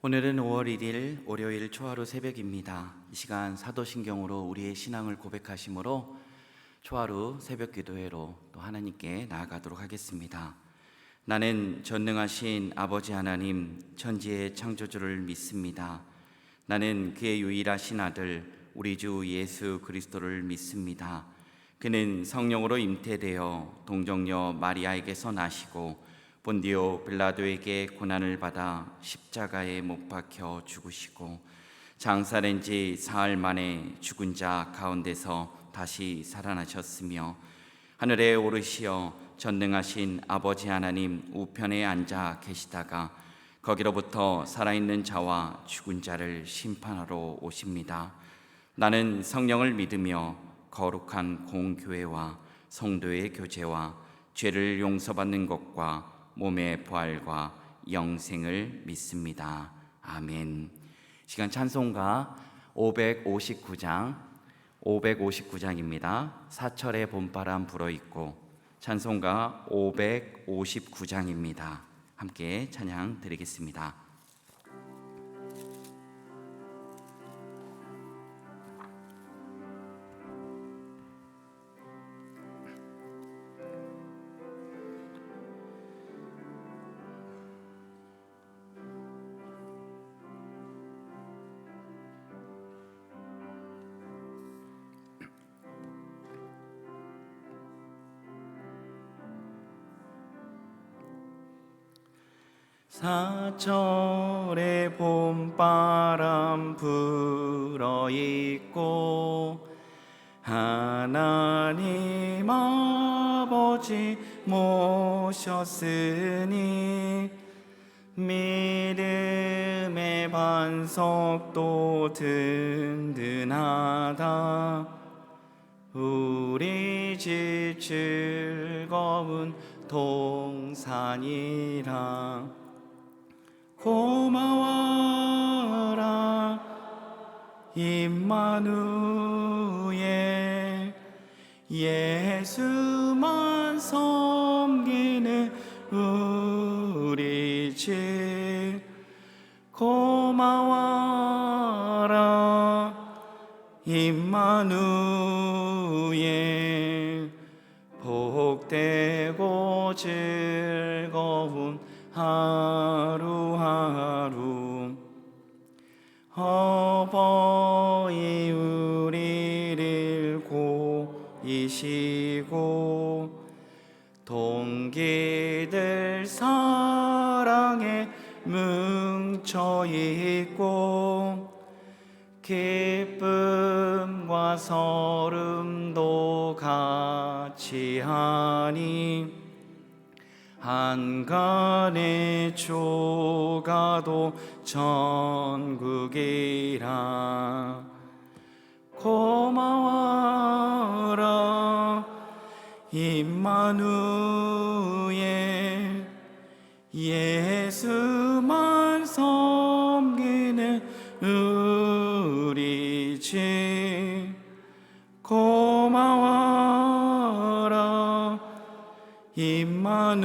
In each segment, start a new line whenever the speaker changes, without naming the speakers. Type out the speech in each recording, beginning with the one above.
오늘은 5월 1일 월요일 초하루 새벽입니다. 이 시간 사도신경으로 우리의 신앙을 고백하심으로 초하루 새벽 기도회로 또 하나님께 나아가도록 하겠습니다. 나는 전능하신 아버지 하나님 천지의 창조주를 믿습니다. 나는 그의 유일하신 아들 우리 주 예수 그리스도를 믿습니다. 그는 성령으로 잉태되어 동정녀 마리아에게서 나시고 본디오 빌라도에게 고난을 받아 십자가에 못 박혀 죽으시고 장사된 지 사흘 만에 죽은 자 가운데서 다시 살아나셨으며 하늘에 오르시어 전능하신 아버지 하나님 우편에 앉아 계시다가 거기로부터 살아있는 자와 죽은 자를 심판하러 오십니다. 나는 성령을 믿으며 거룩한 공교회와 성도의 교제와 죄를 용서받는 것과 몸의 부활과 영생을 믿습니다. 아멘. 시간 찬송가 559장입니다. 사철의 봄바람 불어있고 찬송가 559장입니다. 함께 찬양 드리겠습니다. 사철의 봄바람 불어있고 하나님 아버지 모셨으니 믿음의 반석도 든든하다. 우리 집 즐거운 동산이라. 고마워라 임마누엘 예수만 섬기는 우리 집. 고마워라 임마누엘 복되고 즐거운 하루하루. 어버이 우리를 고이시고 동기들 사랑에 뭉쳐있고 기쁨과 서름도 같이하니 한간의 조가도 천국이라. 고마워라 임마누엘 예수만 섬기는 우리 집. 고마워라 임마누엘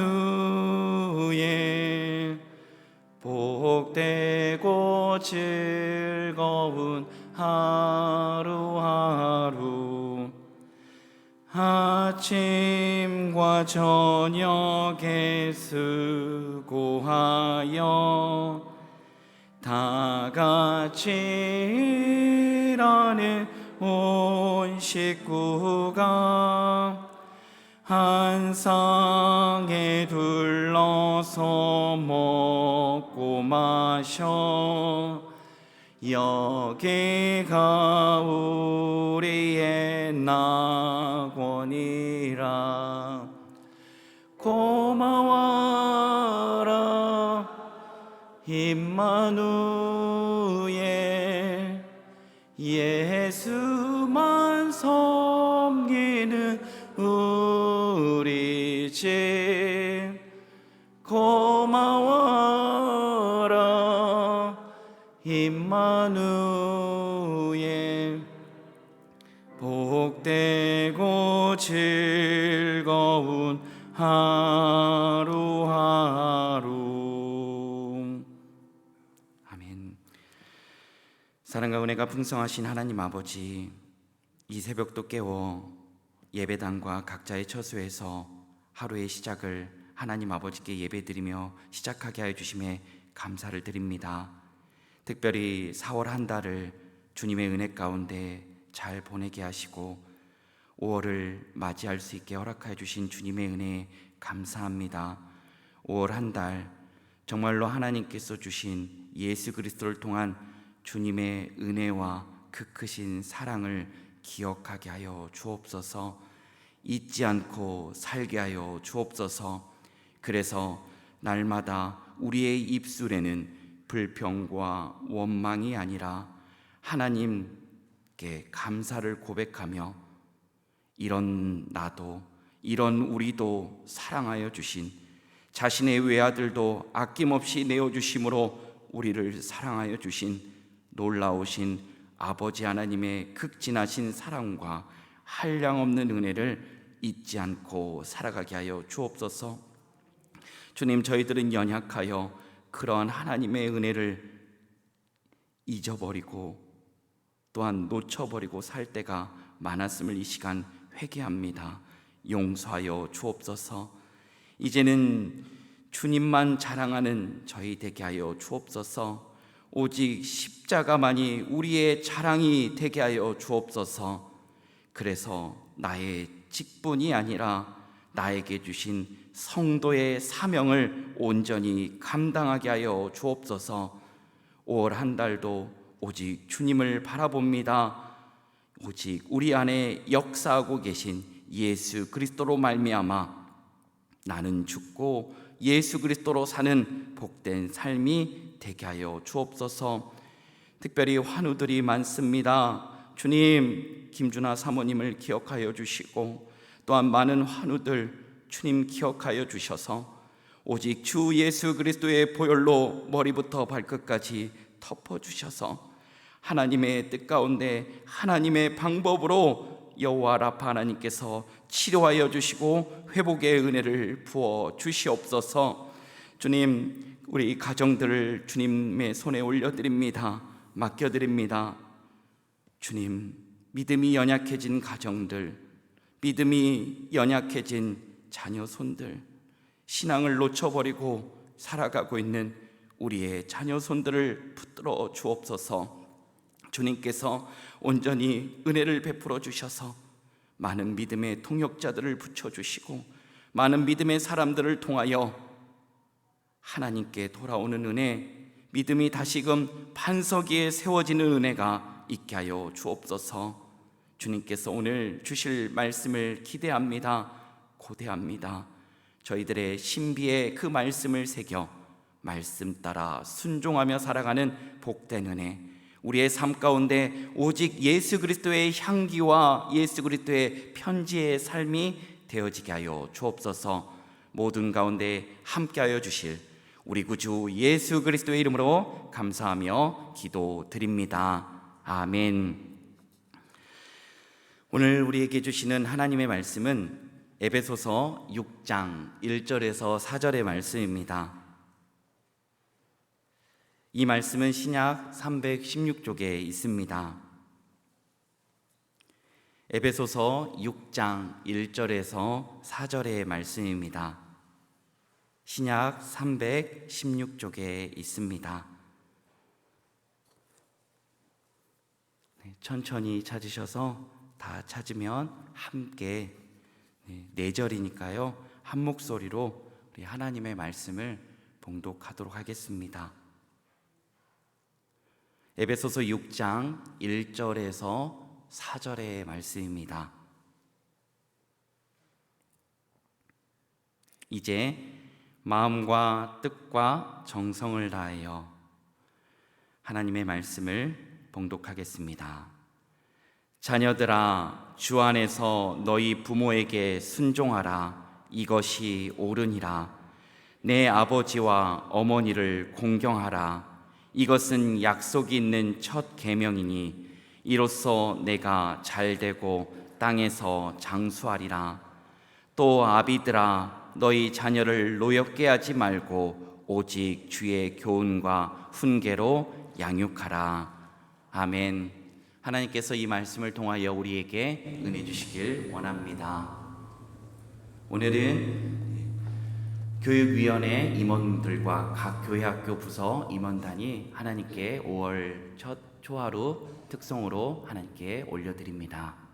복되고 즐거운 하루하루. 아침과 저녁에 수고하여 다같이 일하는 온 식구가 한 상에 둘러서 먹고 마셔. 여기가 우리의 낙원이라. 고마워라 임마누엘 예수만 섬기는 우리 집. 고마워라 임마누엘 복되고 즐거운 하루하루. 아멘. 풍성하신 하나님 아버지, 이 새벽도 깨워 예배당과 각자의 처소에서 하루의 시작을 하나님 아버지께 예배드리며 시작하게 하여 주심에 감사를 드립니다. 특별히 4월 한 달을 주님의 은혜 가운데 잘 보내게 하시고 5월을 맞이할 수 있게 허락하여 주신 주님의 은혜에 감사합니다. 5월 한 달 정말로 하나님께서 주신 예수 그리스도를 통한 주님의 은혜와 그 크신 사랑을 기억하게 하여 주옵소서. 잊지 않고 살게 하여 주옵소서. 그래서 날마다 우리의 입술에는 불평과 원망이 아니라 하나님께 감사를 고백하며 이런 나도, 이런 우리도 사랑하여 주신, 자신의 외아들도 아낌없이 내어주심으로 우리를 사랑하여 주신 놀라우신 아버지 하나님의 극진하신 사랑과 한량없는 은혜를 잊지 않고 살아가게 하여 주옵소서. 주님, 저희들은 연약하여 그러한 하나님의 은혜를 잊어버리고 또한 놓쳐버리고 살 때가 많았음을 이 시간 회개합니다. 용서하여 주옵소서. 이제는 주님만 자랑하는 저희 되게 하여 주옵소서. 오직 십자가만이 우리의 자랑이 되게 하여 주옵소서. 그래서 나의 직분이 아니라 나에게 주신 성도의 사명을 온전히 감당하게 하여 주옵소서. 5월 한 달도 오직 주님을 바라봅니다. 오직 우리 안에 역사하고 계신 예수 그리스도로 말미암아 나는 죽고 예수 그리스도로 사는 복된 삶이 되게 하여 주옵소서. 특별히 환우들이 많습니다. 주님, 김준하 사모님을 기억하여 주시고 또한 많은 환우들 주님 기억하여 주셔서 오직 주 예수 그리스도의 보혈로 머리부터 발끝까지 덮어주셔서 하나님의 뜻 가운데 하나님의 방법으로 여호와 라파 하나님께서 치료하여 주시고 회복의 은혜를 부어 주시옵소서. 주님, 우리 가정들을 주님의 손에 올려드립니다. 맡겨드립니다. 주님, 믿음이 연약해진 가정들, 믿음이 연약해진 자녀 손들, 신앙을 놓쳐버리고 살아가고 있는 우리의 자녀 손들을 붙들어 주옵소서. 주님께서 온전히 은혜를 베풀어 주셔서 많은 믿음의 통역자들을 붙여주시고 많은 믿음의 사람들을 통하여 하나님께 돌아오는 은혜, 믿음이 다시금 반석 위에 세워지는 은혜가 있게 하여 주옵소서. 주님께서 오늘 주실 말씀을 기대합니다. 고대합니다. 저희들의 신비에 그 말씀을 새겨 말씀 따라 순종하며 살아가는 복된 은혜, 우리의 삶 가운데 오직 예수 그리스도의 향기와 예수 그리스도의 편지의 삶이 되어지게 하여 주옵소서. 모든 가운데 함께하여 주실 우리 구주 예수 그리스도의 이름으로 감사하며 기도드립니다. 아멘. 오늘 우리에게 주시는 하나님의 말씀은 에베소서 6장 1절에서 4절의 말씀입니다. 이 말씀은 신약 316쪽에 있습니다. 에베소서 6장 1절에서 4절의 말씀입니다. 신약 316쪽에 있습니다. 천천히 찾으셔서 다 찾으면 함께 4절이니까요 한 목소리로 우리 하나님의 말씀을 봉독하도록 하겠습니다. 에베소서 6장 1절에서 4절의 말씀입니다. 이제 마음과 뜻과 정성을 다하여 하나님의 말씀을 봉독하겠습니다. 자녀들아, 주 안에서 너희 부모에게 순종하라. 이것이 옳으니라. 내 아버지와 어머니를 공경하라. 이것은 약속이 있는 첫 계명이니 이로써 내가 잘되고 땅에서 장수하리라. 또 아비들아, 너희 자녀를 노엽게 하지 말고 오직 주의 교훈과 훈계로 양육하라. 아멘. 하나님께서 이 말씀을 통하여 우리에게 은혜 주시길 원합니다. 오늘은 교육위원회 임원들과 각 교회학교 부서 임원단이 하나님께 5월 첫 초하루 특송으로 하나님께 올려드립니다.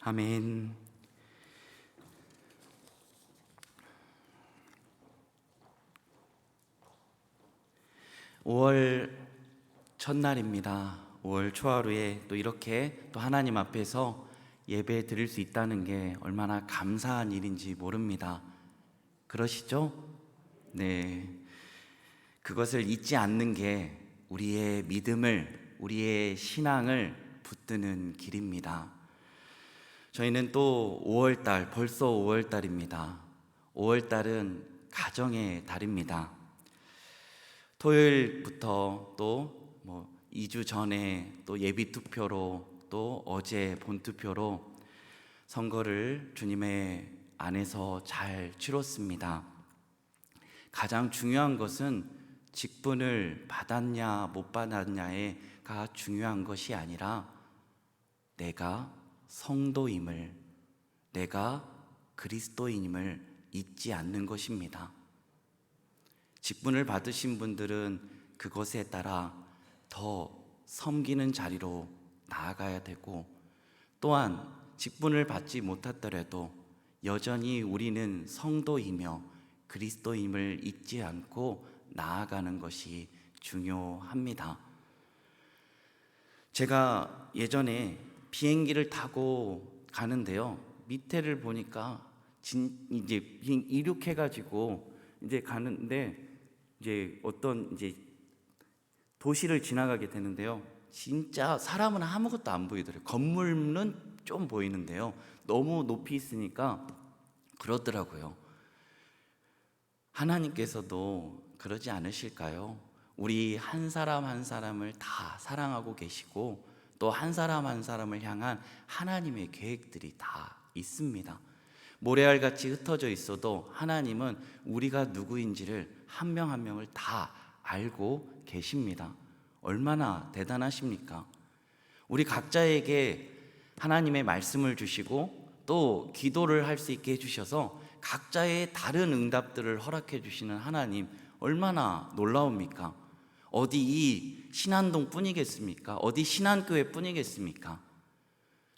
아멘. (5월) 첫날입니다. 5월 초하루에 또 이렇게 또 하나님 앞에서 예배 드릴 수 있다는 게 얼마나 감사한 일인지 모릅니다. 그러시죠? 네. 그것을 잊지 않는 게 우리의 믿음을, 우리의 신앙을 붙드는 길입니다. 저희는 또 5월달, 벌써 5월달입니다. 5월달은 가정의 달입니다. 토요일부터 또 2주 전에 또 예비 투표로 또 어제 본투표로 선거를 주님의 안에서 잘 치렀습니다. 가장 중요한 것은 직분을 받았냐 못 받았냐가 중요한 것이 아니라 내가 성도임을, 내가 그리스도인임을 잊지 않는 것입니다. 직분을 받으신 분들은 그것에 따라 더 섬기는 자리로 나아가야 되고, 또한 직분을 받지 못하더라도 여전히 우리는 성도이며 그리스도임을 잊지 않고 나아가는 것이 중요합니다. 제가 예전에 비행기를 타고 가는데요, 밑에를 보니까 이제 이륙해가지고 이제 가는데, 이제 어떤 이제 도시를 지나가게 되는데요, 진짜 사람은 아무것도 안 보이더라고요. 건물은 좀 보이는데요, 너무 높이 있으니까 그러더라고요. 하나님께서도 그러지 않으실까요? 우리 한 사람 한 사람을 다 사랑하고 계시고, 또 한 사람 한 사람을 향한 하나님의 계획들이 다 있습니다. 모래알같이 흩어져 있어도 하나님은 우리가 누구인지를 한 명 한 명을 다 알고 계십니다. 얼마나 대단하십니까? 우리 각자에게 하나님의 말씀을 주시고 또 기도를 할 수 있게 해주셔서 각자의 다른 응답들을 허락해 주시는 하나님, 얼마나 놀라웁니까? 어디 이 신안동 뿐이겠습니까? 어디 신안교회 뿐이겠습니까?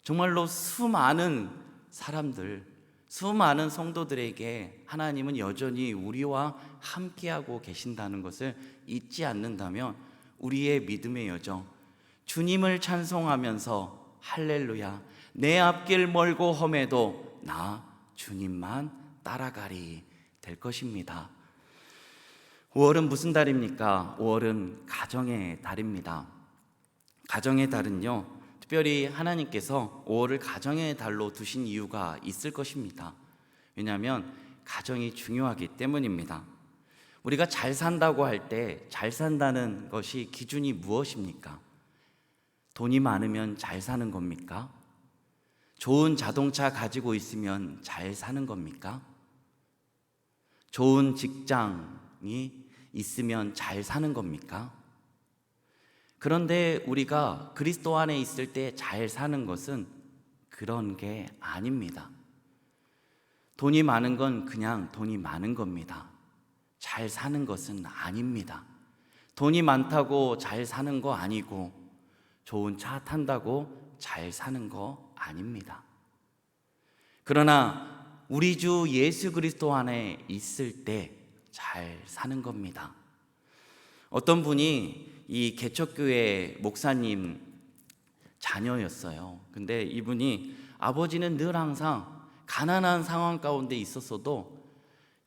정말로 수많은 사람들, 수많은 성도들에게 하나님은 여전히 우리와 함께하고 계신다는 것을 잊지 않는다면 우리의 믿음의 여정, 주님을 찬송하면서 할렐루야 내 앞길 멀고 험해도 나 주님만 따라가리 될 것입니다. 5월은 무슨 달입니까? 5월은 가정의 달입니다. 가정의 달은요, 특별히 하나님께서 5월을 가정의 달로 두신 이유가 있을 것입니다. 왜냐하면 가정이 중요하기 때문입니다. 우리가 잘 산다고 할 때 잘 산다는 것이 기준이 무엇입니까? 돈이 많으면 잘 사는 겁니까? 좋은 자동차 가지고 있으면 잘 사는 겁니까? 좋은 직장이 있으면 잘 사는 겁니까? 그런데 우리가 그리스도 안에 있을 때 잘 사는 것은 그런 게 아닙니다. 돈이 많은 건 그냥 돈이 많은 겁니다. 잘 사는 것은 아닙니다. 돈이 많다고 잘 사는 거 아니고, 좋은 차 탄다고 잘 사는 거 아닙니다. 그러나 우리 주 예수 그리스도 안에 있을 때 잘 사는 겁니다. 어떤 분이 이 개척교회 목사님 자녀였어요. 근데 이분이 아버지는 늘 항상 가난한 상황 가운데 있었어도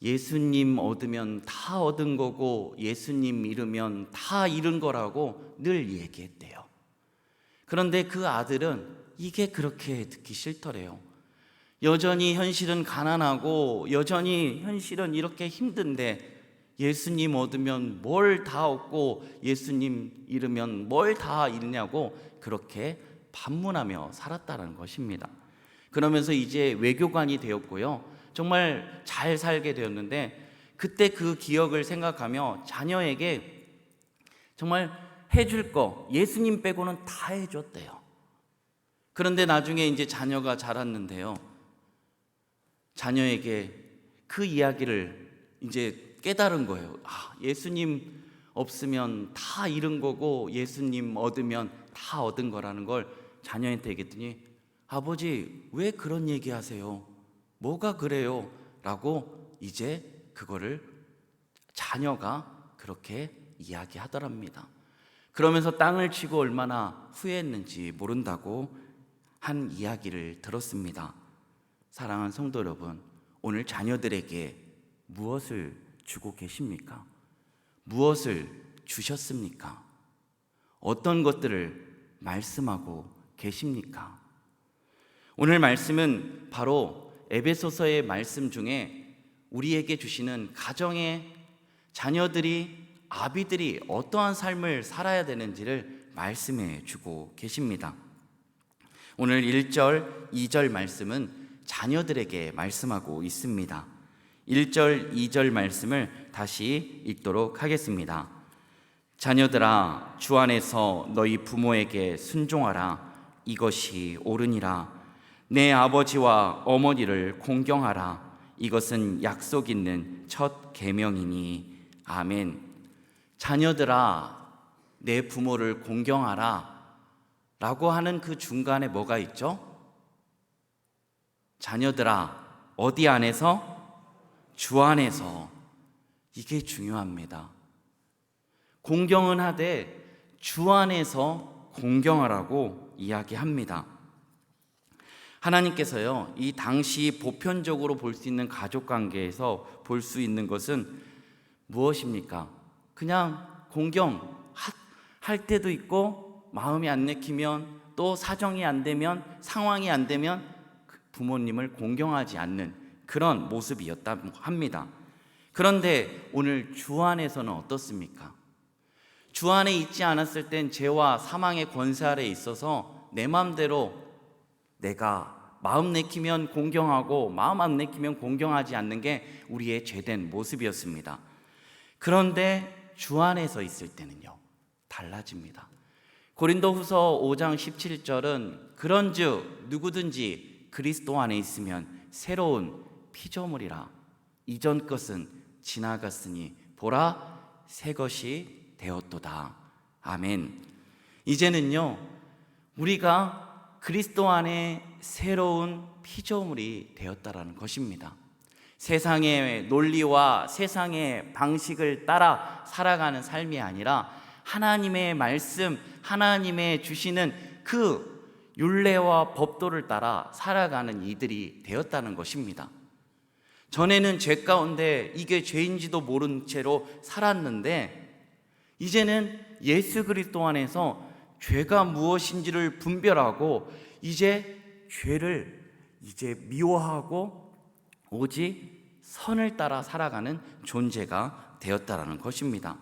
예수님 얻으면 다 얻은 거고 예수님 잃으면 다 잃은 거라고 늘 얘기했대요. 그런데 그 아들은 이게 그렇게 듣기 싫더래요. 여전히 현실은 가난하고 여전히 현실은 이렇게 힘든데 예수님 얻으면 뭘 다 얻고 예수님 잃으면 뭘 다 잃냐고 그렇게 반문하며 살았다는 것입니다. 그러면서 이제 외교관이 되었고요, 정말 잘 살게 되었는데, 그때 그 기억을 생각하며 자녀에게 정말 해줄 거 예수님 빼고는 다 해줬대요. 그런데 나중에 이제 자녀가 자랐는데요, 자녀에게 그 이야기를 이제 깨달은 거예요. 예수님 없으면 다 잃은 거고 예수님 얻으면 다 얻은 거라는 걸 자녀한테 얘기했더니, 아버지 왜 그런 얘기 하세요? 뭐가 그래요? 라고 이제 그거를 자녀가 그렇게 이야기하더랍니다. 그러면서 땅을 치고 얼마나 후회했는지 모른다고 한 이야기를 들었습니다. 사랑하는 성도 여러분, 오늘 자녀들에게 무엇을 주고 계십니까? 무엇을 주셨습니까? 어떤 것들을 말씀하고 계십니까? 오늘 말씀은 바로 에베소서의 말씀 중에 우리에게 주시는 가정의 자녀들이, 아비들이 어떠한 삶을 살아야 되는지를 말씀해 주고 계십니다. 오늘 1절, 2절 말씀은 자녀들에게 말씀하고 있습니다. 1절, 2절 말씀을 다시 읽도록 하겠습니다. 자녀들아, 주 안에서 너희 부모에게 순종하라. 이것이 옳으니라. 내 아버지와 어머니를 공경하라. 이것은 약속 있는 첫 계명이니. 아멘. 자녀들아, 내 부모를 공경하라 라고 하는 그 중간에 뭐가 있죠? 자녀들아, 어디 안에서? 주 안에서. 이게 중요합니다. 공경은 하되 주 안에서 공경하라고 이야기합니다. 하나님께서요, 이 당시 보편적으로 볼 수 있는 가족관계에서 볼 수 있는 것은 무엇입니까? 그냥 공경할 때도 있고, 마음이 안 내키면, 또 사정이 안 되면, 상황이 안 되면 부모님을 공경하지 않는 그런 모습이었다고 합니다. 그런데 오늘 주 안에서는 어떻습니까? 주 안에 있지 않았을 땐 죄와 사망의 권세 아래에 있어서 내 마음대로 내가 마음 내키면 공경하고 마음 안 내키면 공경하지 않는 게 우리의 죄된 모습이었습니다. 그런데 주 안에서 있을 때는요, 달라집니다. 고린도후서 5장 17절은 그런즉 누구든지 그리스도 안에 있으면 새로운 피조물이라, 이전 것은 지나갔으니 보라 새 것이 되었도다. 아멘. 이제는요, 우리가 그리스도 안에 새로운 피조물이 되었다라는 것입니다. 세상의 논리와 세상의 방식을 따라 살아가는 삶이 아니라 하나님의 말씀, 하나님의 주시는 그 율례와 법도를 따라 살아가는 이들이 되었다는 것입니다. 전에는 죄 가운데 이게 죄인지도 모른 채로 살았는데, 이제는 예수 그리스도 안에서 죄가 무엇인지를 분별하고 이제 죄를 미워하고 오직 선을 따라 살아가는 존재가 되었다라는 것입니다.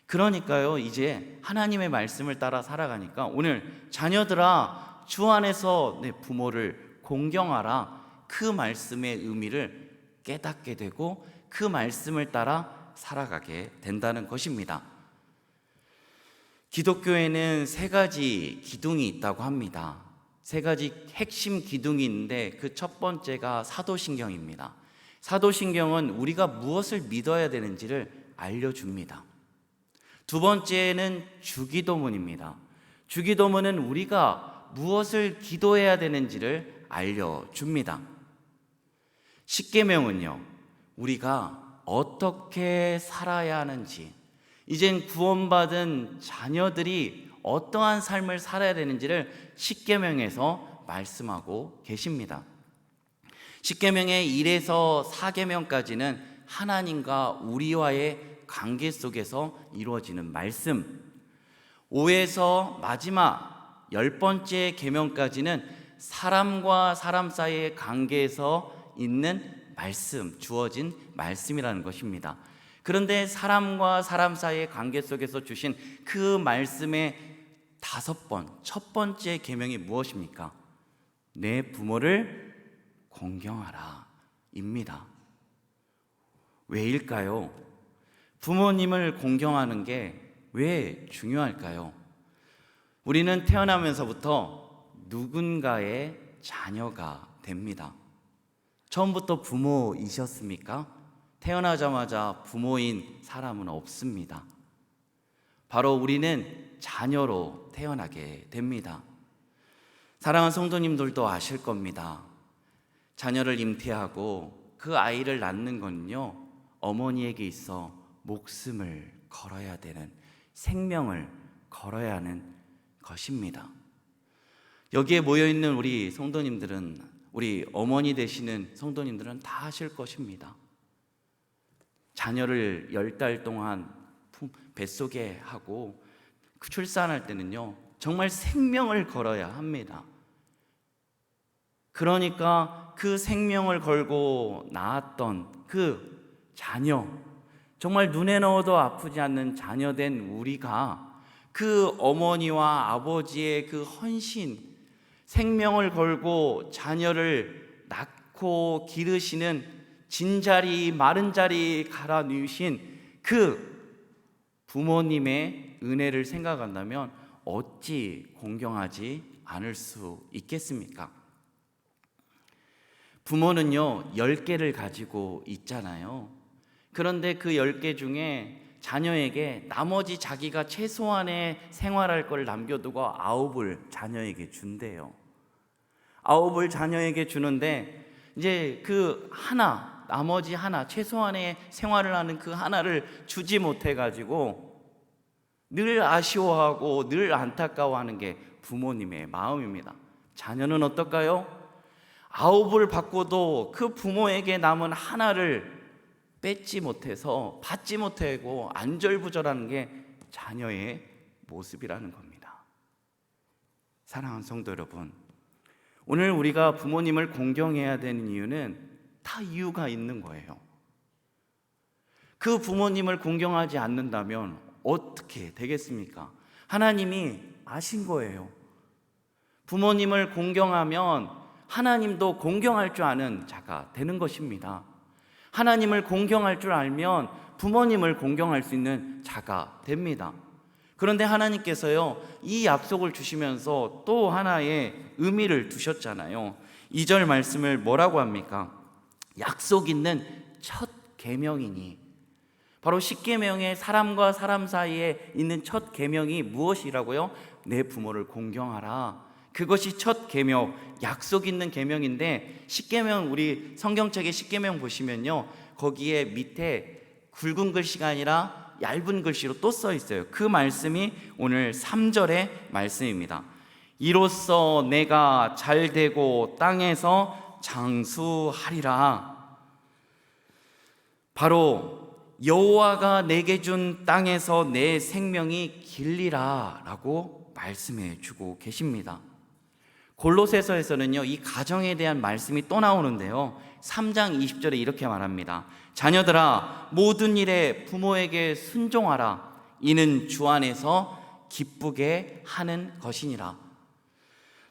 그러니까요, 이제 하나님의 말씀을 따라 살아가니까 오늘 자녀들아, 주 안에서 내 부모를 공경하라, 그 말씀의 의미를 깨닫게 되고 그 말씀을 따라 살아가게 된다는 것입니다. 기독교에는 3가지 기둥이 있다고 합니다. 3가지 핵심 기둥이 있는데 그 첫 번째가 사도신경입니다. 사도신경은 우리가 무엇을 믿어야 되는지를 알려줍니다. 두 번째는 주기도문입니다. 주기도문은 우리가 무엇을 기도해야 되는지를 알려줍니다. 십계명은요, 우리가 어떻게 살아야 하는지, 이젠 구원받은 자녀들이 어떠한 삶을 살아야 되는지를 십계명에서 말씀하고 계십니다. 십계명의 1에서 4계명까지는 하나님과 우리와의 관계 속에서 이루어지는 말씀, 5에서 마지막 10번째 계명까지는 사람과 사람 사이의 관계에서 있는 말씀, 주어진 말씀이라는 것입니다. 그런데 사람과 사람 사이의 관계 속에서 주신 그 말씀의 5번, 첫 번째 계명이 무엇입니까? 내 부모를 공경하라 입니다. 왜일까요? 부모님을 공경하는 게 왜 중요할까요? 우리는 태어나면서부터 누군가의 자녀가 됩니다. 처음부터 부모이셨습니까? 태어나자마자 부모인 사람은 없습니다. 바로 우리는 자녀로 태어나게 됩니다. 사랑하는 성도님들도 아실 겁니다. 자녀를 잉태하고 그 아이를 낳는 건요, 어머니에게 있어 목숨을 걸어야 되는, 생명을 걸어야 하는 것입니다. 여기에 모여있는 우리 성도님들은, 우리 어머니 되시는 성도님들은 다 아실 것입니다. 자녀를 10달 동안 뱃속에 하고 출산할 때는요, 정말 생명을 걸어야 합니다. 그러니까 그 생명을 걸고 낳았던 그 자녀, 정말 눈에 넣어도 아프지 않는 자녀된 우리가 그 어머니와 아버지의 그 헌신, 생명을 걸고 자녀를 낳고 기르시는, 진자리 마른 자리 갈아 누우신 그 부모님의 은혜를 생각한다면 어찌 공경하지 않을 수 있겠습니까? 부모는요, 10개를 가지고 있잖아요. 그런데 그 10개 중에 자녀에게 나머지 자기가 최소한의 생활할 걸 남겨두고 9을 자녀에게 준대요. 9을 자녀에게 주는데 이제 그 하나, 나머지 하나, 최소한의 생활을 하는 그 하나를 주지 못해가지고 늘 아쉬워하고 늘 안타까워하는 게 부모님의 마음입니다. 자녀는 어떨까요? 9을 받고도 그 부모에게 남은 하나를 뺏지 못해서 받지 못하고 안절부절하는 게 자녀의 모습이라는 겁니다. 사랑하는 성도 여러분, 오늘 우리가 부모님을 공경해야 되는 이유는 다 이유가 있는 거예요. 그 부모님을 공경하지 않는다면 어떻게 되겠습니까? 하나님이 아신 거예요. 부모님을 공경하면 하나님도 공경할 줄 아는 자가 되는 것입니다. 하나님을 공경할 줄 알면 부모님을 공경할 수 있는 자가 됩니다. 그런데 하나님께서요, 이 약속을 주시면서 또 하나의 의미를 두셨잖아요. 2절 말씀을 뭐라고 합니까? 약속 있는 첫 계명이니. 바로 십계명의 사람과 사람 사이에 있는 첫 계명이 무엇이라고요? 내 부모를 공경하라. 그것이 첫 계명, 약속 있는 계명인데, 십계명, 우리 성경책의 십계명 보시면요, 거기에 밑에 굵은 글씨가 아니라 얇은 글씨로 또 써 있어요. 그 말씀이 오늘 3절의 말씀입니다. 이로써 내가 잘되고 땅에서 장수하리라. 바로 여호와가 내게 준 땅에서 내 생명이 길리라 라고 말씀해 주고 계십니다. 골로새서에서는요, 이 가정에 대한 말씀이 또 나오는데요, 3장 20절에 이렇게 말합니다. 자녀들아, 모든 일에 부모에게 순종하라. 이는 주 안에서 기쁘게 하는 것이니라.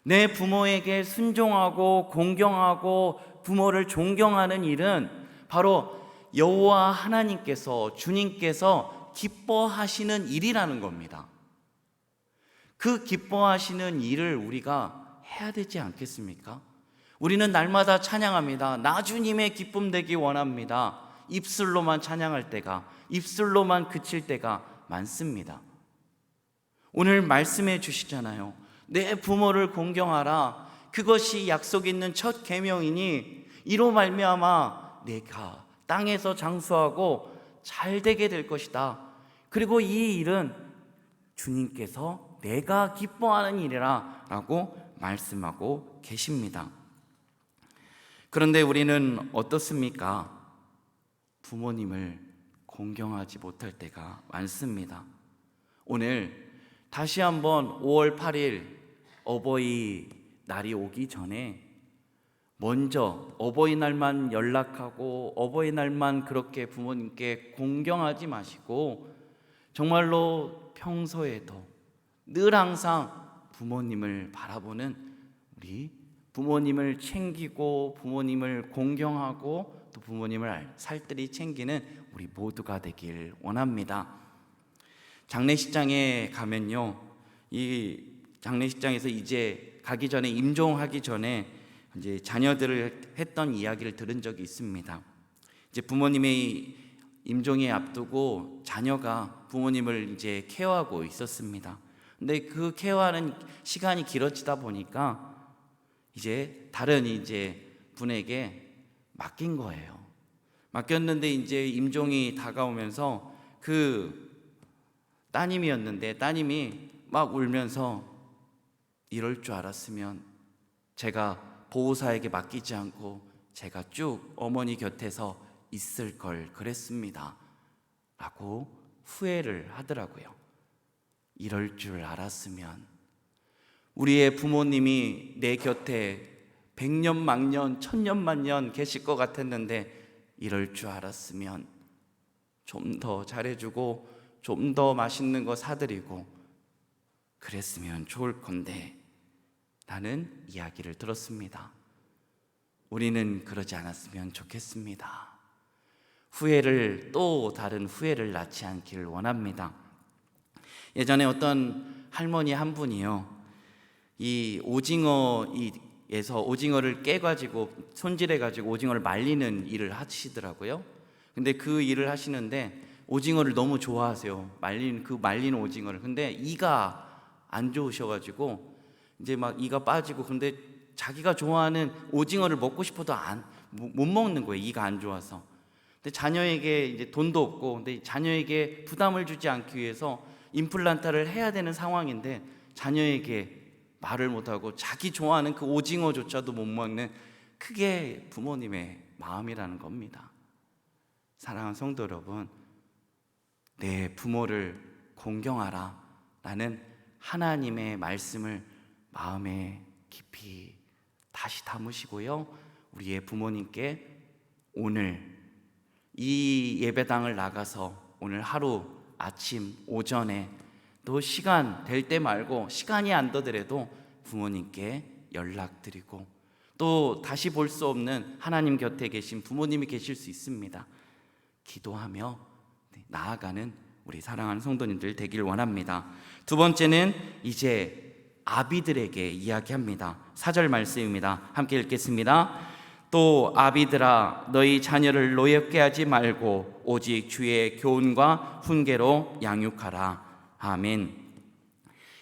내 부모에게 순종하고 공경하고 부모를 존경하는 일은 바로 여호와 하나님께서, 주님께서 기뻐하시는 일이라는 겁니다. 그 기뻐하시는 일을 우리가 해야 되지 않겠습니까? 우리는 날마다 찬양합니다. 나 주님의 기쁨 되기 원합니다. 입술로만 찬양할 때가, 입술로만 그칠 때가 많습니다. 오늘 말씀해 주시잖아요. 내 부모를 공경하라. 그것이 약속 있는 첫 계명이니 이로 말미암아 내가 땅에서 장수하고 잘되게 될 것이다. 그리고 이 일은 주님께서 내가 기뻐하는 일이라 라고 말씀하고 계십니다. 그런데 우리는 어떻습니까? 부모님을 공경하지 못할 때가 많습니다. 오늘 다시 한번 5월 8일 어버이날이 오기 전에 먼저 어버이날만 연락하고 어버이날만 그렇게 부모님께 공경하지 마시고 정말로 평소에도 늘 항상 부모님을 바라보는, 우리 부모님을 챙기고 부모님을 공경하고 또 부모님을 살뜰히 챙기는 우리 모두가 되길 원합니다. 장례식장에 가면요, 이 장례식장에서 이제 가기 전에, 임종하기 전에 이제 자녀들을 했던 이야기를 들은 적이 있습니다. 이제 부모님의 임종에 앞두고 자녀가 부모님을 이제 케어하고 있었습니다. 근데 그 케어하는 시간이 길어지다 보니까 이제 다른 이제 분에게 맡긴 거예요. 맡겼는데 이제 임종이 다가오면서 그 따님이었는데 따님이 막 울면서 이럴 줄 알았으면 제가 보호사에게 맡기지 않고 제가 쭉 어머니 곁에서 있을 걸 그랬습니다 라고 후회를 하더라고요. 이럴 줄 알았으면, 우리의 부모님이 내 곁에 100년 만년 1000년 만년 계실 것 같았는데 이럴 줄 알았으면 좀 더 잘해주고 좀 더 맛있는 거 사드리고 그랬으면 좋을 건데 라는 이야기를 들었습니다. 우리는 그러지 않았으면 좋겠습니다. 후회를, 또 다른 후회를 낳지 않기를 원합니다. 예전에 어떤 할머니 한 분이요, 이 오징어에서 오징어를 깨가지고 손질해가지고 오징어를 말리는 일을 하시더라고요. 근데 그 일을 하시는데 오징어를 너무 좋아하세요. 말린 오징어를. 근데 이가 안 좋으셔가지고 이제 막 이가 빠지고, 근데 자기가 좋아하는 오징어를 먹고 싶어도 못 먹는 거예요. 이가 안 좋아서. 근데 자녀에게 이제 돈도 없고, 근데 자녀에게 부담을 주지 않기 위해서 임플란트를 해야 되는 상황인데 자녀에게 말을 못하고 자기 좋아하는 그 오징어조차도 못 먹는, 그게 부모님의 마음이라는 겁니다. 사랑하는 성도 여러분, 내 부모를 공경하라 라는 하나님의 말씀을 마음에 깊이 다시 담으시고요, 우리의 부모님께 오늘 이 예배당을 나가서 오늘 하루 아침 오전에 또 시간 될 때 말고 시간이 안 되더라도 부모님께 연락드리고, 또 다시 볼 수 없는 하나님 곁에 계신 부모님이 계실 수 있습니다. 기도하며 나아가는 우리 사랑하는 성도님들 되길 원합니다. 두 번째는 이제 아비들에게 이야기합니다. 4절 말씀입니다. 함께 읽겠습니다. 또 아비들아, 너희 자녀를 노엽게 하지 말고 오직 주의 교훈과 훈계로 양육하라. 아멘.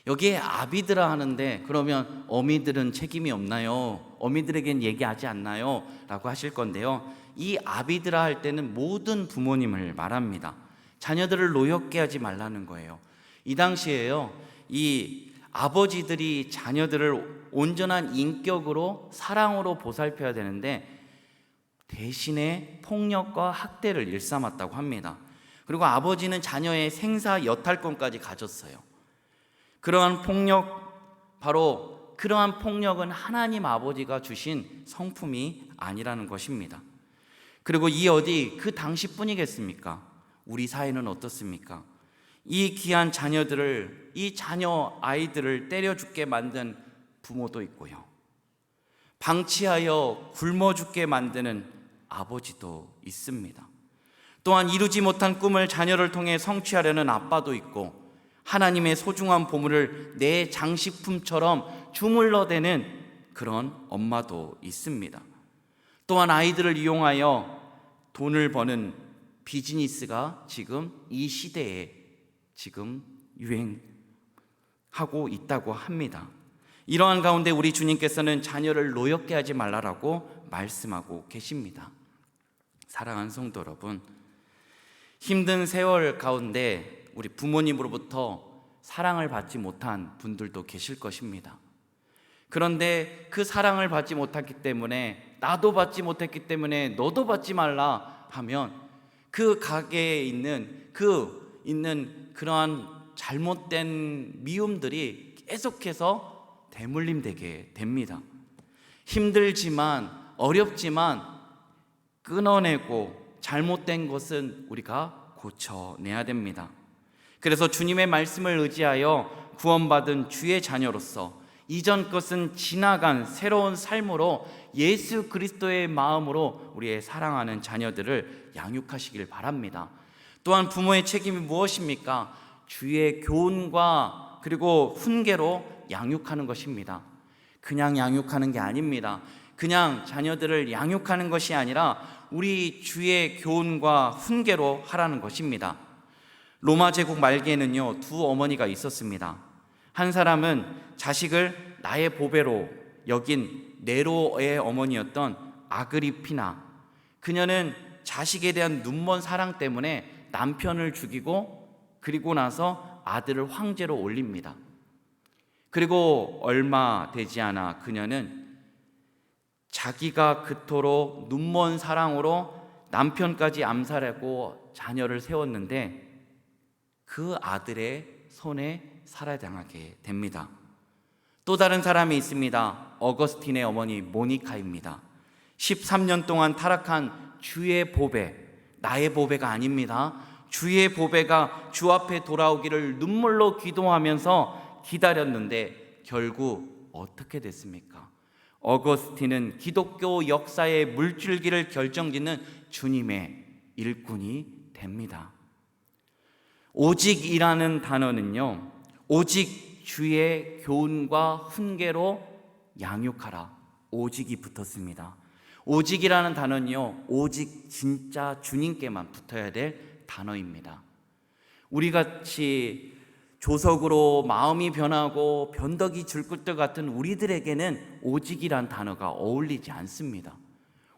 여기에 아비들아 하는데, 그러면 어미들은 책임이 없나요? 어미들에겐 얘기하지 않나요? 라고 하실 건데요, 이 아비들아 할 때는 모든 부모님을 말합니다. 자녀들을 노엽게 하지 말라는 거예요. 이 당시에요, 이 아버지들이 자녀들을 온전한 인격으로 사랑으로 보살펴야 되는데 대신에 폭력과 학대를 일삼았다고 합니다. 그리고 아버지는 자녀의 생사 여탈권까지 가졌어요. 그러한 폭력, 바로 그러한 폭력은 하나님 아버지가 주신 성품이 아니라는 것입니다. 그리고 그 당시뿐이겠습니까? 우리 사회는 어떻습니까? 이 귀한 자녀들을, 이 자녀 아이들을 때려 죽게 만든 부모도 있고요, 방치하여 굶어 죽게 만드는 아버지도 있습니다. 또한 이루지 못한 꿈을 자녀를 통해 성취하려는 아빠도 있고, 하나님의 소중한 보물을 내 장식품처럼 주물러대는 그런 엄마도 있습니다. 또한 아이들을 이용하여 돈을 버는 비즈니스가 지금 이 시대에 지금 유행하고 있다고 합니다. 이러한 가운데 우리 주님께서는 자녀를 노엽게 하지 말라라고 말씀하고 계십니다. 사랑하는 성도 여러분, 힘든 세월 가운데 우리 부모님으로부터 사랑을 받지 못한 분들도 계실 것입니다. 그런데 그 사랑을 받지 못했기 때문에, 나도 받지 못했기 때문에 너도 받지 말라 하면 그 가게에 있는 그러한 잘못된 미움들이 계속해서 대물림되게 됩니다. 힘들지만, 어렵지만 끊어내고 잘못된 것은 우리가 고쳐내야 됩니다. 그래서 주님의 말씀을 의지하여 구원받은 주의 자녀로서 이전 것은 지나간 새로운 삶으로 예수 그리스도의 마음으로 우리의 사랑하는 자녀들을 양육하시길 바랍니다. 또한 부모의 책임이 무엇입니까? 주의 교훈과 그리고 훈계로 양육하는 것입니다. 그냥 양육하는 게 아닙니다. 그냥 자녀들을 양육하는 것이 아니라 우리 주의 교훈과 훈계로 하라는 것입니다. 로마 제국 말기에는요, 두 어머니가 있었습니다. 한 사람은 자식을 나의 보배로 여긴 네로의 어머니였던 아그리피나, 그녀는 자식에 대한 눈먼 사랑 때문에 남편을 죽이고, 그리고 나서 아들을 황제로 올립니다. 그리고 얼마 되지 않아 그녀는 자기가 그토록 눈먼 사랑으로 남편까지 암살하고 자녀를 세웠는데 그 아들의 손에 살해당하게 됩니다. 또 다른 사람이 있습니다. 어거스틴의 어머니 모니카입니다. 13년 동안 타락한 주의 보배, 나의 보배가 아닙니다. 주의 보배가 주 앞에 돌아오기를 눈물로 기도하면서 기다렸는데 결국 어떻게 됐습니까? 어거스틴은 기독교 역사의 물줄기를 결정짓는 주님의 일꾼이 됩니다. 오직이라는 단어는요, 오직 주의 교훈과 훈계로 양육하라, 오직이 붙었습니다. 오직이라는 단어는요, 오직 진짜 주님께만 붙어야 될 단어입니다. 우리같이 조석으로 마음이 변하고 변덕이 줄것들 같은 우리들에게는 오직이란 단어가 어울리지 않습니다.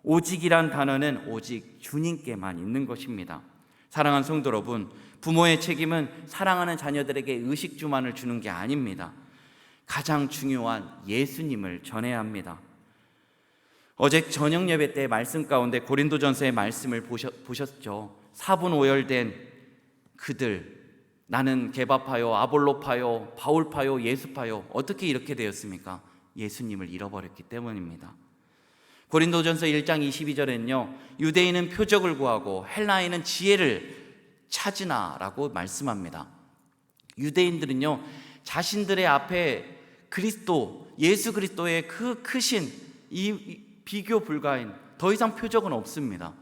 오직이란 단어는 오직 주님께만 있는 것입니다. 사랑하는 성도 여러분, 부모의 책임은 사랑하는 자녀들에게 의식주만을 주는 게 아닙니다. 가장 중요한 예수님을 전해야 합니다. 어제 저녁 예배 때 말씀 가운데 고린도전서의 말씀을 보셨죠? 사분오열된 그들, 나는 게바파요, 아볼로파요, 바울파요, 예수파요, 어떻게 이렇게 되었습니까? 예수님을 잃어버렸기 때문입니다. 고린도전서 1장 22절에는요, 유대인은 표적을 구하고 헬라인은 지혜를 찾으나라고 말씀합니다. 유대인들은요, 자신들의 앞에 그리스도, 예수 그리스도의 그 크신 이 비교 불가인 더 이상 표적은 없습니다.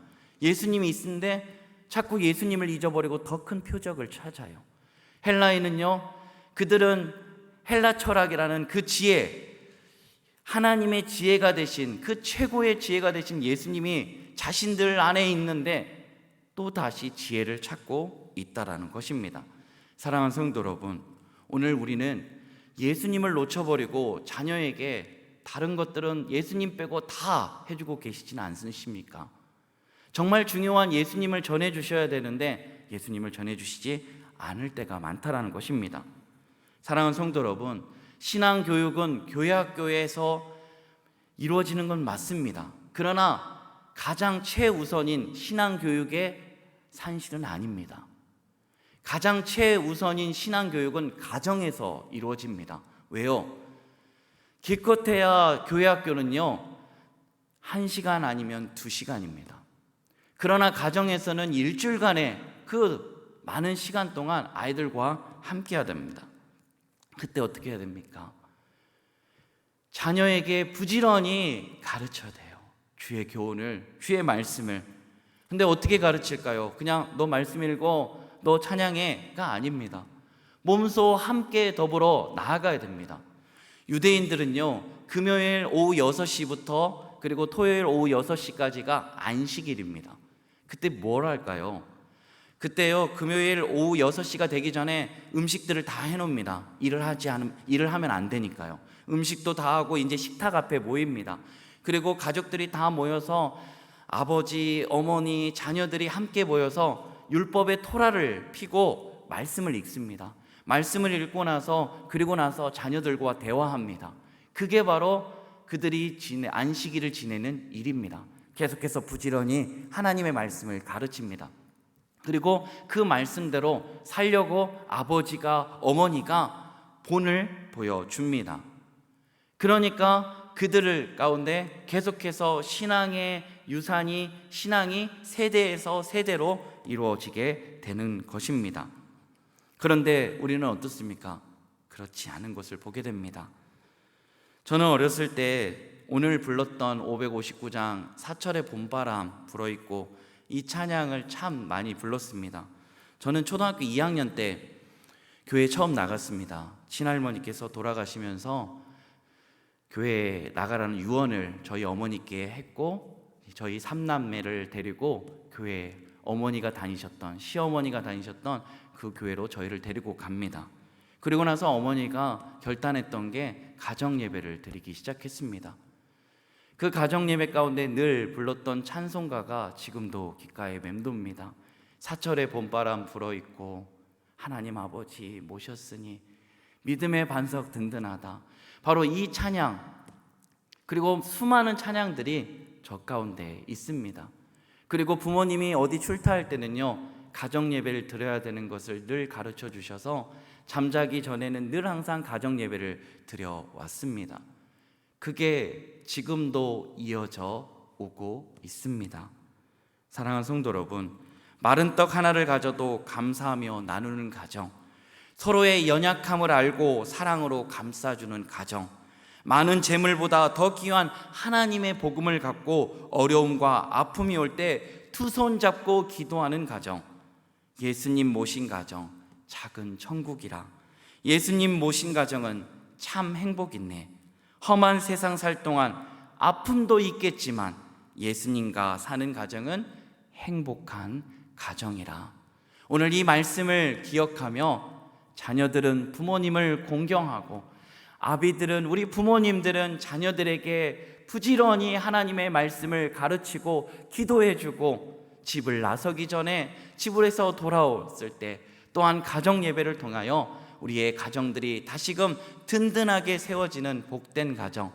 예수님이 있는데 자꾸 예수님을 잊어버리고 더 큰 표적을 찾아요. 헬라인은요, 그들은 헬라 철학이라는 그 지혜, 하나님의 지혜가 되신 그 최고의 지혜가 되신 예수님이 자신들 안에 있는데 또 다시 지혜를 찾고 있다라는 것입니다. 사랑하는 성도 여러분, 오늘 우리는 예수님을 놓쳐버리고 자녀에게 다른 것들은 예수님 빼고 다 해주고 계시지는 않으십니까? 정말 중요한 예수님을 전해주셔야 되는데 예수님을 전해주시지 않을 때가 많다라는 것입니다. 사랑하는 성도 여러분, 신앙교육은 교회학교에서 이루어지는 건 맞습니다. 그러나 가장 최우선인 신앙교육의 산실은 아닙니다. 가장 최우선인 신앙교육은 가정에서 이루어집니다. 왜요? 기껏해야 교회학교는요 1시간 아니면 2시간입니다. 그러나 가정에서는 일주일간의 그 많은 시간 동안 아이들과 함께 해야 됩니다. 그때 어떻게 해야 됩니까? 자녀에게 부지런히 가르쳐야 돼요. 주의 교훈을, 주의 말씀을. 근데 어떻게 가르칠까요? 그냥 너 말씀 읽어, 너 찬양해가 아닙니다. 몸소 함께 더불어 나아가야 됩니다. 유대인들은요, 금요일 오후 6시부터 그리고 토요일 오후 6시까지가 안식일입니다. 그때 뭘 할까요? 그때요, 금요일 오후 6시가 되기 전에 음식들을 다 해놓습니다. 일을 하면 안 되니까요. 음식도 다 하고 이제 식탁 앞에 모입니다. 그리고 가족들이 다 모여서 아버지, 어머니, 자녀들이 함께 모여서 율법의 토라를 피고 말씀을 읽습니다. 말씀을 읽고 나서 그리고 나서 자녀들과 대화합니다. 그게 바로 그들이 안식일을 지내는 일입니다. 계속해서 부지런히 하나님의 말씀을 가르칩니다. 그리고 그 말씀대로 살려고 아버지가, 어머니가 본을 보여줍니다. 그러니까 그들 가운데 계속해서 신앙의 유산이, 신앙이 세대에서 세대로 이루어지게 되는 것입니다. 그런데 우리는 어떻습니까? 그렇지 않은 것을 보게 됩니다. 저는 어렸을 때 오늘 불렀던 559장 사철의 봄바람 불어있고 이 찬양을 참 많이 불렀습니다. 저는 초등학교 2학년 때 교회에 처음 나갔습니다. 친할머니께서 돌아가시면서 교회에 나가라는 유언을 저희 어머니께 했고, 저희 3남매를 데리고 교회에 어머니가 다니셨던, 시어머니가 다니셨던 그 교회로 저희를 데리고 갑니다. 그리고 나서 어머니가 결단했던 게 가정예배를 드리기 시작했습니다. 그 가정예배 가운데 늘 불렀던 찬송가가 지금도 귓가에 맴돕니다. 사철의 봄바람 불어있고 하나님 아버지 모셨으니 믿음의 반석 든든하다. 바로 이 찬양, 그리고 수많은 찬양들이 저 가운데 있습니다. 그리고 부모님이 어디 출타할 때는요, 가정예배를 드려야 되는 것을 늘 가르쳐 주셔서 잠자기 전에는 늘 항상 가정예배를 드려왔습니다. 그게 지금도 이어져 오고 있습니다. 사랑하는 성도 여러분, 마른 떡 하나를 가져도 감사하며 나누는 가정, 서로의 연약함을 알고 사랑으로 감싸주는 가정, 많은 재물보다 더 귀한 하나님의 복음을 갖고 어려움과 아픔이 올 때 두 손 잡고 기도하는 가정, 예수님 모신 가정, 작은 천국이라. 예수님 모신 가정은 참 행복 있네. 험한 세상 살 동안 아픔도 있겠지만 예수님과 사는 가정은 행복한 가정이라. 오늘 이 말씀을 기억하며 자녀들은 부모님을 공경하고, 아비들은, 우리 부모님들은 자녀들에게 부지런히 하나님의 말씀을 가르치고 기도해주고, 집을 나서기 전에 집에서 돌아왔을 때 또한 가정 예배를 통하여 우리의 가정들이 다시금 든든하게 세워지는 복된 가정,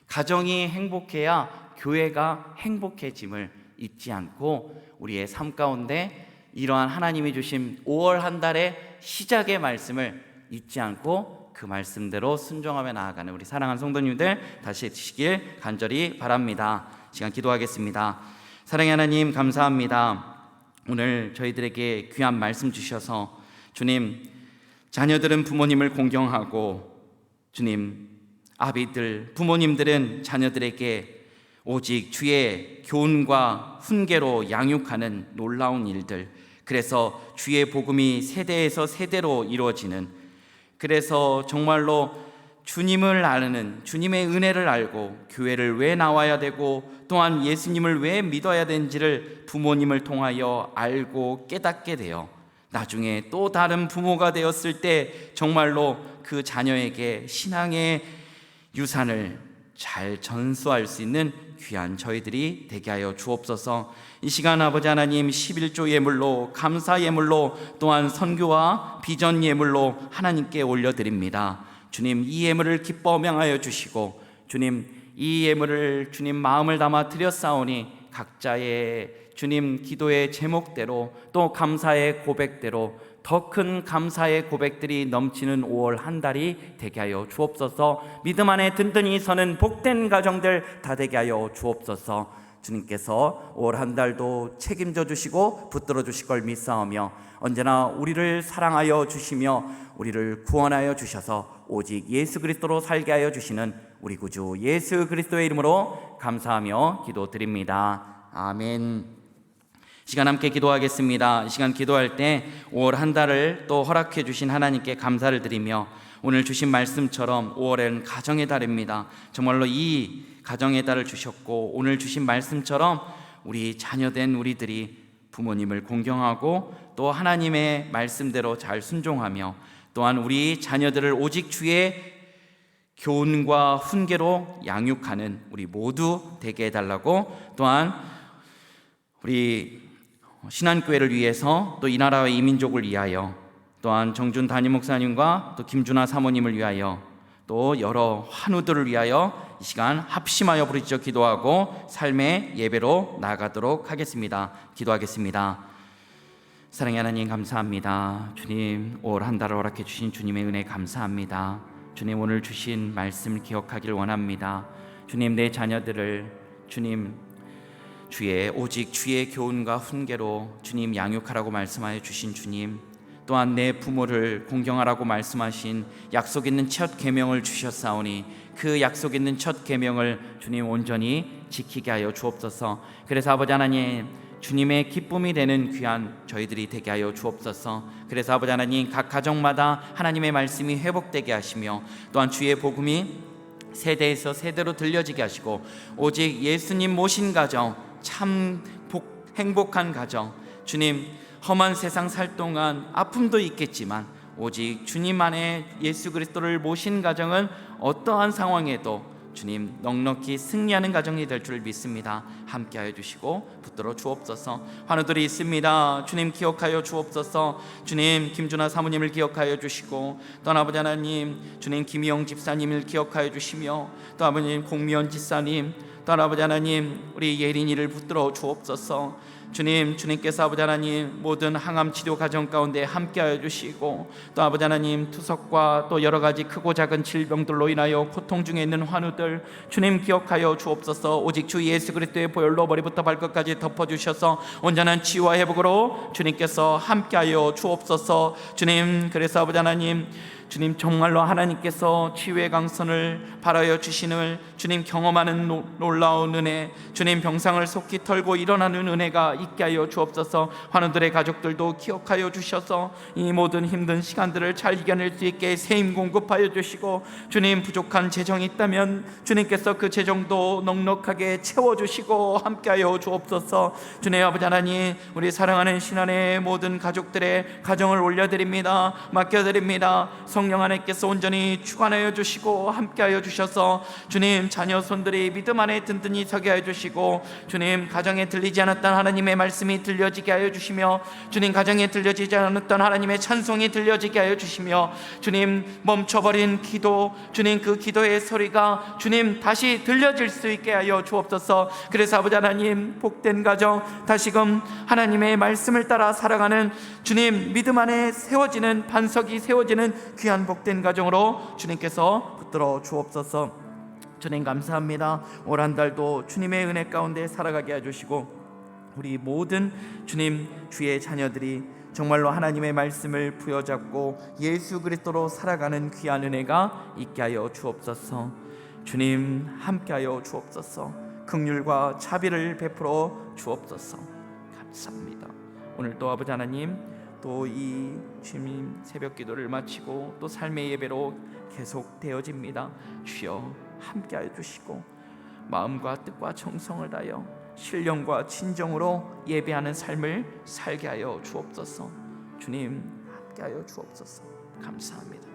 가정이 행복해야 교회가 행복해짐을 잊지 않고 우리의 삶 가운데 이러한 하나님이 주신 5월 한 달의 시작의 말씀을 잊지 않고 그 말씀대로 순종하며 나아가는 우리 사랑하는 성도님들 다시 해주시길 간절히 바랍니다. 시간 기도하겠습니다. 사랑의 하나님, 감사합니다. 오늘 저희들에게 귀한 말씀 주셔서 주님, 자녀들은 부모님을 공경하고, 주님, 아비들, 부모님들은 자녀들에게 오직 주의 교훈과 훈계로 양육하는 놀라운 일들, 그래서 주의 복음이 세대에서 세대로 이루어지는, 그래서 정말로 주님을 아는, 주님의 은혜를 알고 교회를 왜 나와야 되고 또한 예수님을 왜 믿어야 되는지를 부모님을 통하여 알고 깨닫게 되어 나중에 또 다른 부모가 되었을 때 정말로 그 자녀에게 신앙의 유산을 잘 전수할 수 있는 귀한 저희들이 되게 하여 주옵소서. 이 시간 아버지 하나님, 11조 예물로, 감사 예물로, 또한 선교와 비전 예물로 하나님께 올려드립니다. 주님, 이 예물을 기뻐 명하여 주시고, 주님, 이 예물을 주님 마음을 담아 드렸사오니 각자의 주님 기도의 제목대로 또 감사의 고백대로 더 큰 감사의 고백들이 넘치는 5월 한 달이 되게 하여 주옵소서. 믿음 안에 든든히 서는 복된 가정들 다 되게 하여 주옵소서. 주님께서 5월 한 달도 책임져 주시고 붙들어 주실 걸 믿사오며 언제나 우리를 사랑하여 주시며 우리를 구원하여 주셔서 오직 예수 그리스도로 살게 하여 주시는 우리 구주 예수 그리스도의 이름으로 감사하며 기도드립니다. 아멘. 시간 함께 기도하겠습니다. 이 시간 기도할 때 5월 한 달을 또 허락해 주신 하나님께 감사를 드리며, 오늘 주신 말씀처럼 5월에는 가정의 달입니다. 정말로 이 가정의 달을 주셨고, 오늘 주신 말씀처럼 우리 자녀된 우리들이 부모님을 공경하고 또 하나님의 말씀대로 잘 순종하며, 또한 우리 자녀들을 오직 주의 교훈과 훈계로 양육하는 우리 모두 되게 해달라고, 또한 우리 신한교회를 위해서 또 이 나라와 이 민족을 위하여, 또한 정준 담임 목사님과 또 김준하 사모님을 위하여, 또 여러 환우들을 위하여 이 시간 합심하여 부르짖어 기도하고 삶의 예배로 나아가도록 하겠습니다. 기도하겠습니다. 사랑의 하나님, 감사합니다. 주님, 5월 한 달을 허락해 주신 주님의 은혜 감사합니다. 주님, 오늘 주신 말씀 기억하길 원합니다. 주님, 내 자녀들을 주님 오직 주의 교훈과 훈계로 주님 양육하라고 말씀하여 주신 주님, 또한 내 부모를 공경하라고 말씀하신 약속 있는 첫 계명을 주셨사오니 그 약속 있는 첫 계명을 주님 온전히 지키게 하여 주옵소서. 그래서 아버지 하나님, 주님의 기쁨이 되는 귀한 저희들이 되게 하여 주옵소서. 그래서 아버지 하나님, 각 가정마다 하나님의 말씀이 회복되게 하시며, 또한 주의 복음이 세대에서 세대로 들려지게 하시고, 오직 예수님 모신 가정, 참 행복한 가정, 주님, 험한 세상 살 동안 아픔도 있겠지만 오직 주님 안에 예수 그리스도를 모신 가정은 어떠한 상황에도 주님 넉넉히 승리하는 가정이 될 줄 믿습니다. 함께하여 주시고 붙들어 주옵소서. 환우들이 있습니다. 주님 기억하여 주옵소서. 주님, 김준하 사모님을 기억하여 주시고, 또 아버지 하나님, 주님 김희영 집사님을 기억하여 주시며, 또 아버님 공미원 집사님, 또 아버지 하나님, 우리 예린이를 붙들어 주옵소서. 주님께서 아버지 하나님 모든 항암 치료 과정 가운데 함께하여 주시고, 또 아버지 하나님 투석과 또 여러 가지 크고 작은 질병들로 인하여 고통 중에 있는 환우들 주님 기억하여 주옵소서. 오직 주 예수 그리스도의 보혈로 머리부터 발끝까지 덮어주셔서 온전한 치유와 회복으로 주님께서 함께하여 주옵소서. 주님, 그래서 아버지 하나님, 주님 정말로 하나님께서 치유의 강선을 발하여 주시는 주님 경험하는 놀라운 은혜, 주님 병상을 속히 털고 일어나는 은혜가 있게 하여 주옵소서. 환우들의 가족들도 기억하여 주셔서 이 모든 힘든 시간들을 잘 이겨낼 수 있게 새 힘 공급하여 주시고, 주님 부족한 재정이 있다면 주님께서 그 재정도 넉넉하게 채워주시고 함께하여 주옵소서. 주님 아버지 하나님, 우리 사랑하는 신안의 모든 가족들의 가정을 올려드립니다. 맡겨드립니다. 성령 하나님께서 온전히 주관하여 주시고 함께하여 주셔서 주님 자녀 손들이 믿음 안에 든든히 서게 하여 주시고, 주님 가정에 들리지 않았던 하나님의 말씀이 들려지게 하여 주시며, 주님 가정에 들려지지 않았던 하나님의 찬송이 들려지게 하여 주시며, 주님 멈춰버린 기도, 주님 그 기도의 소리가 주님 다시 들려질 수 있게 하여 주옵소서. 그래서 아버지 하나님, 복된 가정, 다시금 하나님의 말씀을 따라 살아가는 주님 믿음 안에 세워지는 반석이 세워지는 귀한 복된 가정으로 주님께서 붙들어 주옵소서. 주님 감사합니다. 올 한 달도 주님의 은혜 가운데 살아가게 해주시고, 우리 모든 주님 주의 자녀들이 정말로 하나님의 말씀을 부여잡고 예수 그리스도로 살아가는 귀한 은혜가 있게 하여 주옵소서. 주님 함께하여 주옵소서. 긍휼과 자비를 베풀어 주옵소서. 감사합니다. 오늘도 아버지 하나님, 또 이 주님 새벽 기도를 마치고 또 삶의 예배로 계속 되어집니다. 주여 함께하여 주시고, 마음과 뜻과 정성을 다하여 신령과 진정으로 예배하는 삶을 살게 하여 주옵소서. 주님 함께하여 주옵소서. 감사합니다.